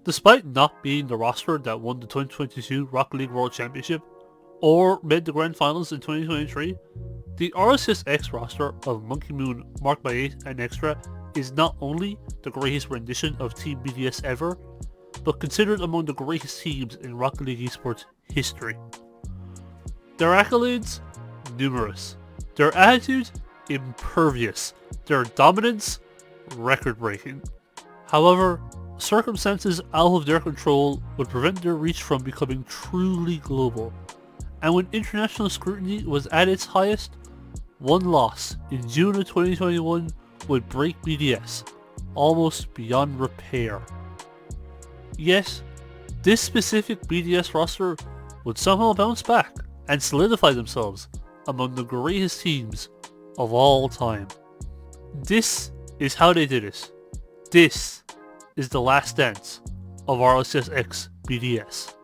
Despite not being the roster that won the 2022 Rocket League World Championship, or made the Grand Finals in 2023, the RLCS X roster of Monkey Moon, Mark by 8, and Extra is not only the greatest rendition of Team BDS ever, but considered among the greatest teams in Rocket League esports history. Their accolades? Numerous. Their attitude? Impervious. Their dominance? Record-breaking. However, circumstances out of their control would prevent their reach from becoming truly global, and when international scrutiny was at its highest, one loss in June of 2021 would break BDS almost beyond repair. Yet, this specific BDS roster would somehow bounce back and solidify themselves among the greatest teams of all time. This is how they did it. This is the last dance of RLCS X BDS.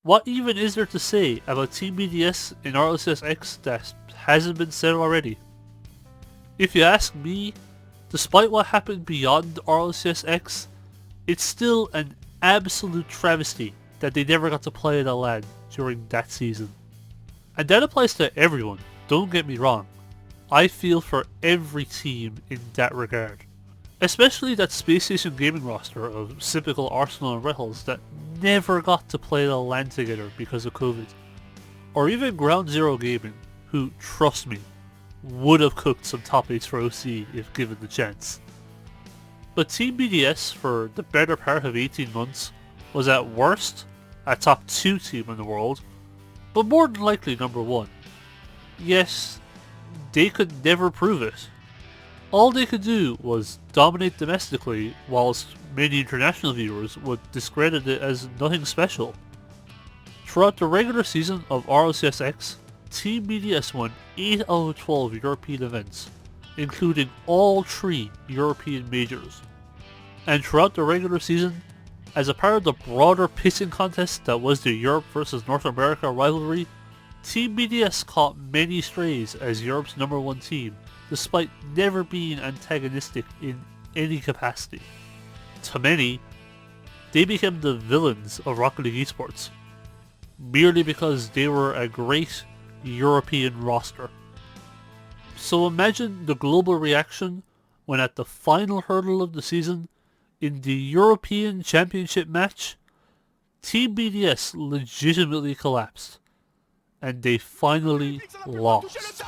What even is there to say about Team BDS in RLCS X that hasn't been said already? If you ask me, despite what happened beyond RLCS X, it's still an absolute travesty that they never got to play at LAN during that season. And that applies to everyone, don't get me wrong. I feel for every team in that regard. Especially that Space Station Gaming roster of Sypical, Arsenal and Retals that never got to play the LAN together because of COVID. Or even Ground Zero Gaming, who, trust me, would have cooked some top 8s for OC if given the chance. But Team BDS for the better part of 18 months was at worst a top 2 team in the world, but more than likely number 1. Yes, they could never prove it. All they could do was dominate domestically, whilst many international viewers would discredit it as nothing special. Throughout the regular season of RLCS X, Team BDS won 8 out of 12 European events, including all 3 European majors. And throughout the regular season, as a part of the broader pissing contest that was the Europe versus North America rivalry, Team BDS caught many strays as Europe's number 1 team, despite never being antagonistic in any capacity. To many, they became the villains of Rocket League esports, merely because they were a great European roster. So imagine the global reaction when at the final hurdle of the season, in the European Championship match, Team BDS legitimately collapsed, and they finally lost.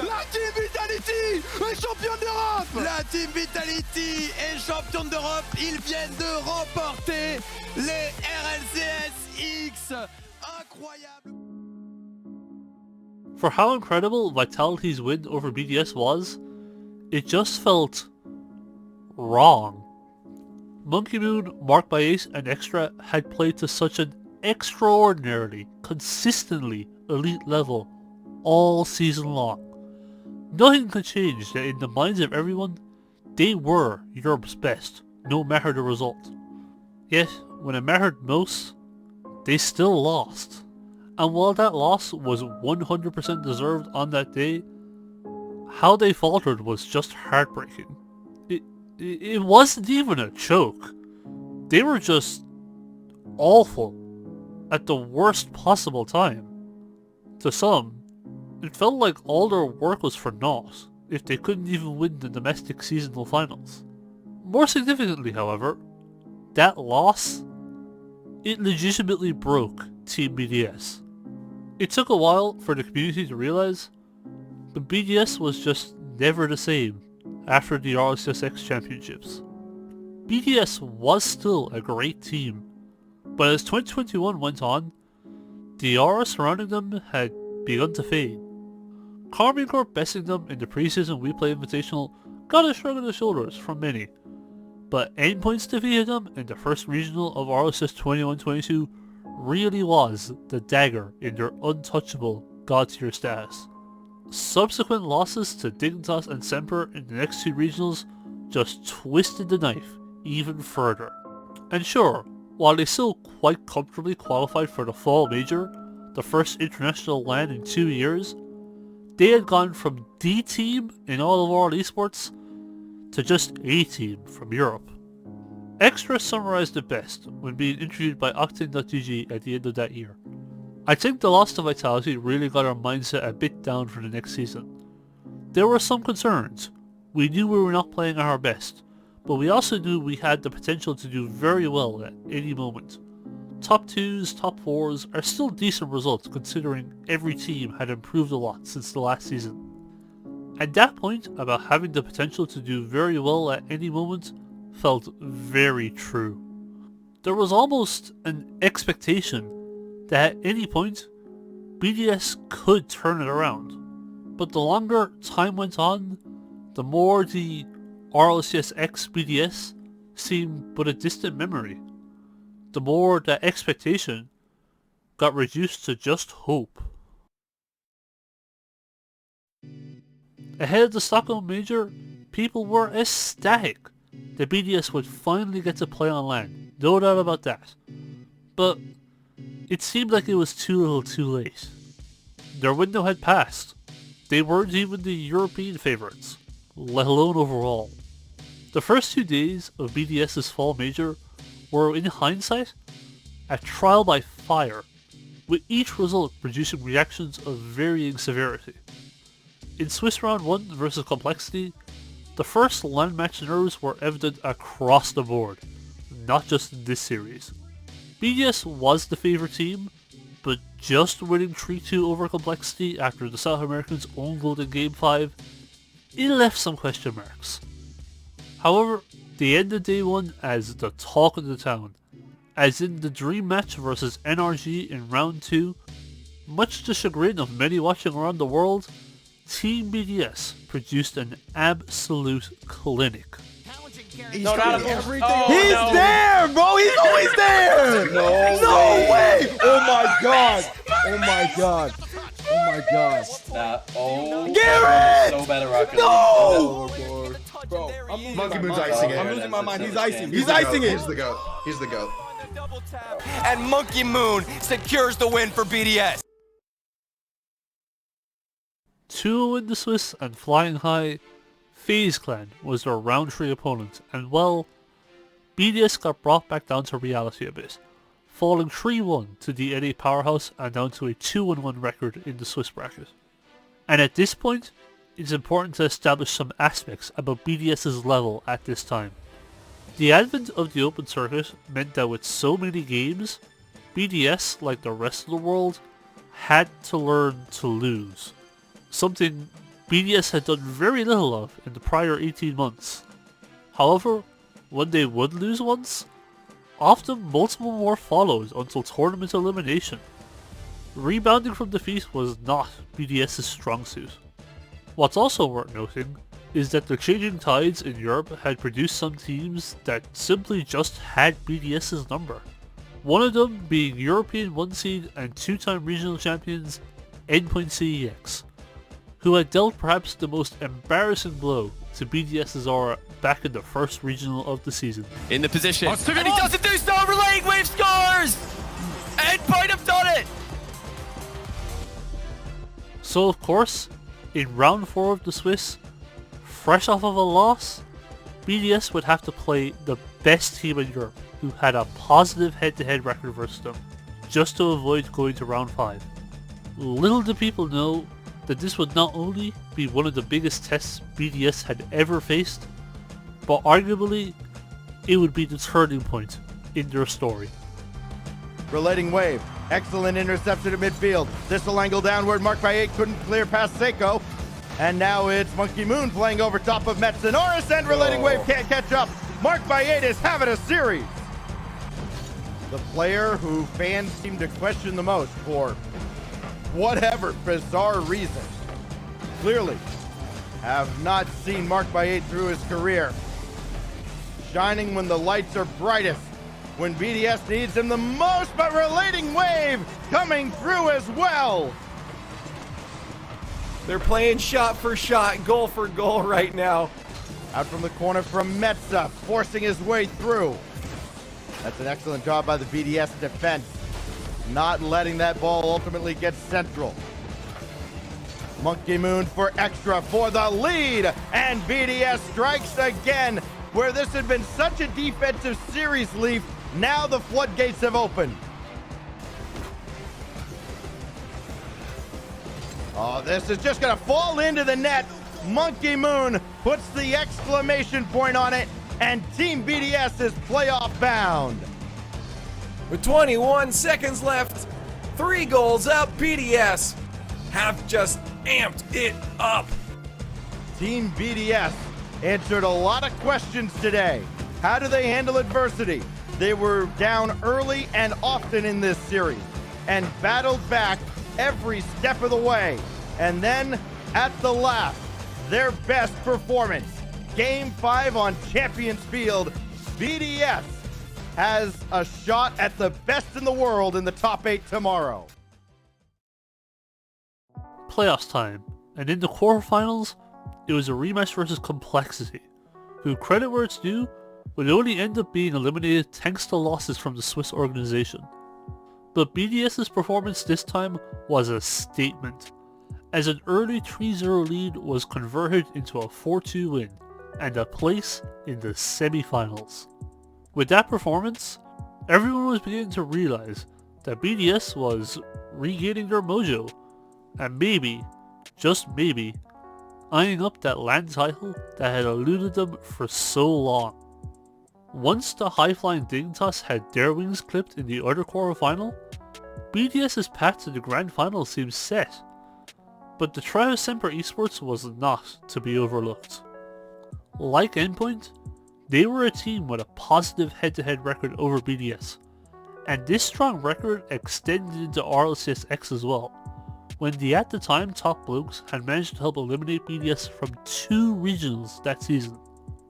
La Team Vitality est championne d'Europe! La Team Vitality est championne d'Europe. Ils viennent de remporter les RLCS X. Incroyable! For how incredible Vitality's win over BDS was, it just felt wrong. Monkey Moon, Mark by 8 and Extra had played to such an extraordinarily, consistently elite level all season long. Nothing could change that in the minds of everyone, they were Europe's best, no matter the result. Yet, when it mattered most, they still lost. And while that loss was 100% deserved on that day, how they faltered was just heartbreaking. It wasn't even a choke. They were just awful at the worst possible time. To some, it felt like all their work was for naught if they couldn't even win the domestic seasonal finals. More significantly, however, that loss, it legitimately broke Team BDS. It took a while for the community to realize, but BDS was just never the same after the RLCS X Championships. BDS was still a great team, but as 2021 went on, the aura surrounding them had begun to fade. Karmine Corp besting them in the preseason WePlay Invitational got a shrug of the shoulders from many, but Endpoints defeated them in the first regional of RLCS 21-22 really was the dagger in their untouchable god tier status. Subsequent losses to Dignitas and Semper in the next 2 regionals just twisted the knife even further. And sure, while they still quite comfortably qualified for the Fall Major, the first international LAN in 2 years, they had gone from the team in all of world esports to just a team from Europe. Extra summarized it best when being interviewed by Octane.gg at the end of that year. I think the loss of vitality really got our mindset a bit down for the next season. There were some concerns. We knew we were not playing at our best, but we also knew we had the potential to do very well at any moment. Top 2s, top 4s are still decent results considering every team had improved a lot since the last season. And that point about having the potential to do very well at any moment felt very true. There was almost an expectation that at any point, BDS could turn it around. But the longer time went on, the more the RLCS X BDS seemed but a distant memory. The more that expectation got reduced to just hope. Ahead of the Stockholm Major, people were ecstatic that BDS would finally get to play on LAN, no doubt about that. But it seemed like it was too little too late. Their window had passed. They weren't even the European favourites, let alone overall. The first 2 days of BDS's fall major were, in hindsight, a trial by fire, with each result producing reactions of varying severity. In Swiss Round 1 versus Complexity, the first LAN match nerves were evident across the board, not just in this series. BDS was the favourite team, but just winning 3-2 over Complexity after the South Americans' own goal in Game 5, it left some question marks. However, they ended day 1 as the talk of the town, as in the dream match versus NRG in round 2, much to the chagrin of many watching around the world, Team BDS produced an absolute clinic. He's No, not everything. He's there, bro. He's always there. No way. Oh my god. Oh my god. Oh my god. Garrett! So bad at Rocket League. No! Bro, I'm losing Monkey my Moon's mind. icing it. I'm losing my mind. He's icing. He's He's the icing goat. it. He's the goat. He's the goat. And Monkey Moon secures the win for BDS. 2 in the Swiss and flying high, FaZe Clan was their round 3 opponent, and well, BDS got brought back down to reality a bit, falling 3-1 to the NA powerhouse and down to a 2-1 record in the Swiss bracket. And at this point, it's important to establish some aspects about BDS's level at this time. The advent of the open circuit meant that with so many games, BDS, like the rest of the world, had to learn to lose. Something BDS had done very little of in the prior 18 months. However, when they would lose once, often multiple more followed until tournament elimination. Rebounding from defeat was not BDS's strong suit. What's also worth noting is that the changing tides in Europe had produced some teams that simply just had BDS's number. One of them being European 1 seed and 2-time regional champions Endpoint who had dealt perhaps the most embarrassing blow to BDS's aura back in the first regional of the season. In the position. And he doesn't do so. Relaying wave scores! Endpoint have done it! So of course, in round 4 of the Swiss, fresh off of a loss, BDS would have to play the best team in Europe who had a positive head-to-head record versus them, just to avoid going to round 5. Little do people know that this would not only be one of the biggest tests BDS had ever faced, but arguably it would be the turning point in their story. Relating wave. Excellent interception at midfield. Thistle angle downward, marked by 8, couldn't clear past Seiko. And now it's Monkey Moon playing over top of Metsonoris, and relating wave can't catch up. Marked by 8 is having a series. The player who fans seem to question the most for whatever bizarre reason. Clearly have not seen Marked by 8 through his career. Shining when the lights are brightest, when BDS needs him the most, but relating wave coming through as well. They're playing shot for shot, goal for goal right now. Out from the corner from Metza, forcing his way through. That's an excellent job by the BDS defense, not letting that ball ultimately get central. Monkey Moon for extra for the lead, and BDS strikes again. Where this had been such a defensive series, Leaf, now the floodgates have opened. Oh, this is just gonna fall into the net. Monkey Moon puts the exclamation point on it, and Team BDS is playoff bound. With 21 seconds left, 3 goals up, BDS have just amped it up. Team BDS answered a lot of questions today. How do they handle adversity? They were down early and often in this series and battled back every step of the way. And then at the last, their best performance. Game 5 on Champions Field, BDS has a shot at the best in the world in the top 8 tomorrow. Playoffs time, and in the quarterfinals, it was a rematch versus Complexity, who, credit where it's due, would only end up being eliminated thanks to losses from the Swiss organization. But BDS's performance this time was a statement, as an early 3-0 lead was converted into a 4-2 win and a place in the semi-finals. With that performance, everyone was beginning to realize that BDS was regaining their mojo, and maybe, just maybe, eyeing up that land title that had eluded them for so long. Once the high-flying Dignitas had their wings clipped in the other quarterfinal, BDS's path to the grand final seemed set, but the Trios Semper Esports was not to be overlooked. Like Endpoint, they were a team with a positive head-to-head record over BDS, and this strong record extended into RLCS X as well, when the at the time top blokes had managed to help eliminate BDS from 2 regionals that season.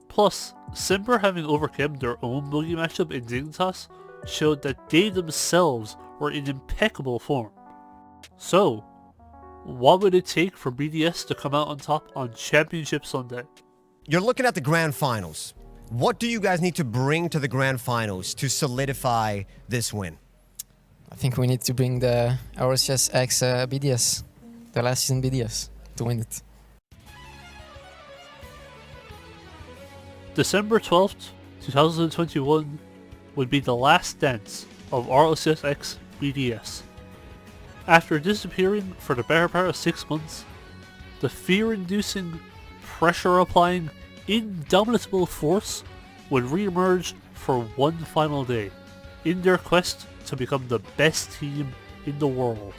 Plus, Semper having overcome their own boogie matchup in Dignitas showed that they themselves were in impeccable form. So, what would it take for BDS to come out on top on Championship Sunday? You're looking at the grand finals. What do you guys need to bring to the grand finals to solidify this win? I think we need to bring the RLCS X BDS, the last season BDS, to win it. December 12th, 2021 would be the last dance of RLCS X BDS. After disappearing for the better part of 6 months, the fear-inducing, pressure-applying, indomitable force would re-emerge for one final day, in their quest to become the best team in the world.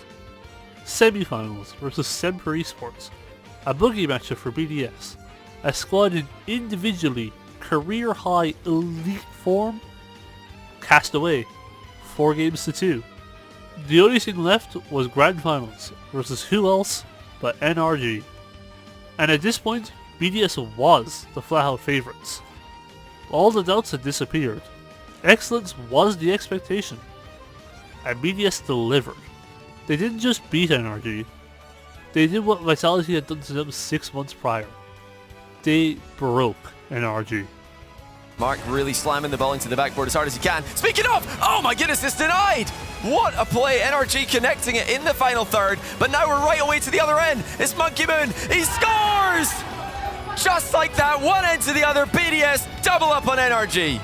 Semi-finals versus Semper Esports, a boogie matchup for BDS, a squad in individually career-high elite form, cast away, 4-2. The only thing left was Grand Finals versus who else but NRG. And at this point, BDS was the flat-out favourites. All the doubts had disappeared. Excellence was the expectation. And BDS delivered. They didn't just beat NRG. They did what Vitality had done to them 6 months prior. They broke NRG. Mark really slamming the ball into the backboard as hard as he can. Speaking of, oh my goodness, it's denied! What a play, NRG connecting it in the final third, but now we're right away to the other end. It's Monkey Moon, he scores! Just like that, one end to the other, BDS double up on NRG.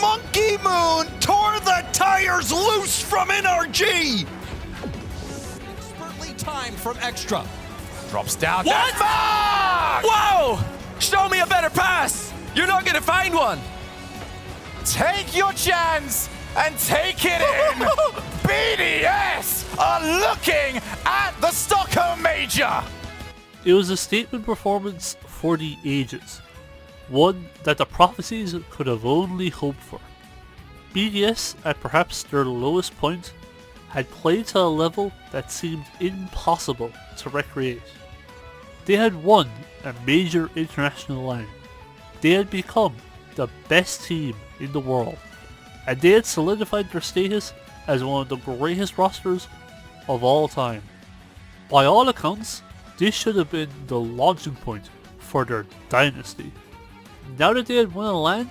Monkey Moon tore the tires loose from NRG! Expertly timed from extra. Drops down. What? Whoa! Show me a better pass! You're not gonna find one! Take your chance and take it in! BDS are looking at the Stockholm Major! It was a statement performance for the ages, one that the prophecies could have only hoped for. BDS, at perhaps their lowest point, had played to a level that seemed impossible to recreate. They had won a major international LAN. They had become the best team in the world, and they had solidified their status as one of the greatest rosters of all time. By all accounts, this should have been the launching point for their dynasty. Now that they had won a LAN,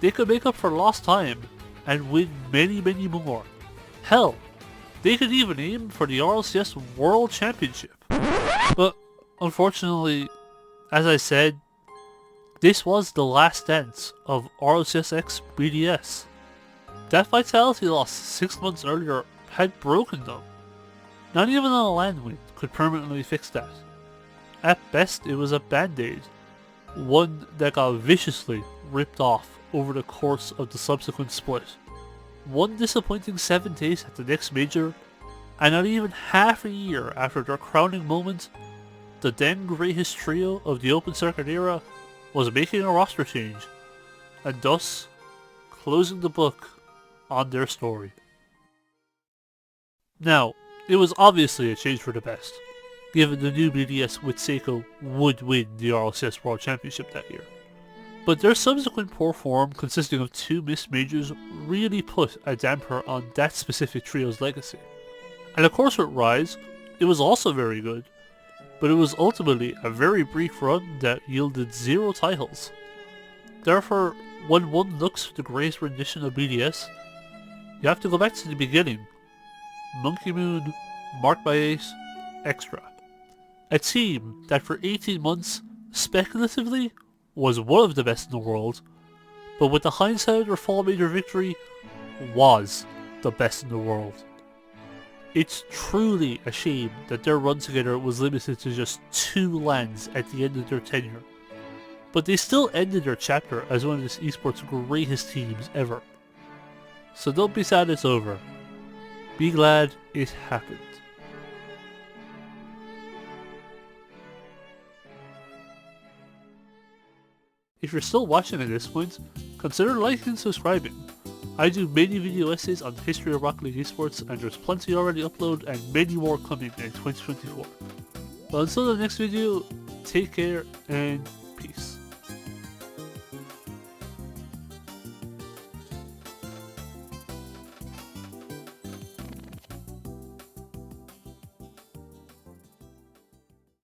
they could make up for lost time and win many more. Hell, they could even aim for the RLCS World Championship. But unfortunately, as I said, this was the last dance of RLCS X BDS. That Vitality loss 6 months earlier had broken them. Not even a land win could permanently fix that. At best, it was a band-aid, one that got viciously ripped off over the course of the subsequent split. One disappointing 7 days at the next major, and not even half a year after their crowning moment, the then greatest trio of the open circuit era was making a roster change, and thus closing the book on their story. Now, it was obviously a change for the best, given the new BDS with Seiko would win the RLCS World Championship that year. But their subsequent poor form, consisting of 2 missed majors, really put a damper on that specific trio's legacy. And of course with Rise, it was also very good, but it was ultimately a very brief run that yielded 0 titles. Therefore, when one looks for the greatest rendition of BDS, you have to go back to the beginning. Monkey Moon, Marked by Ace, Extra. A team that for 18 months, speculatively, was one of the best in the world, but with the hindsight of their fall major victory, was the best in the world. It's truly a shame that their run together was limited to just 2 lands at the end of their tenure, but they still ended their chapter as one of this esports' greatest teams ever. So don't be sad it's over. Be glad it happened. If you're still watching at this point, consider liking and subscribing. I do many video essays on the history of Rocket League esports, and there's plenty already uploaded and many more coming in 2024. But until the next video, take care and peace.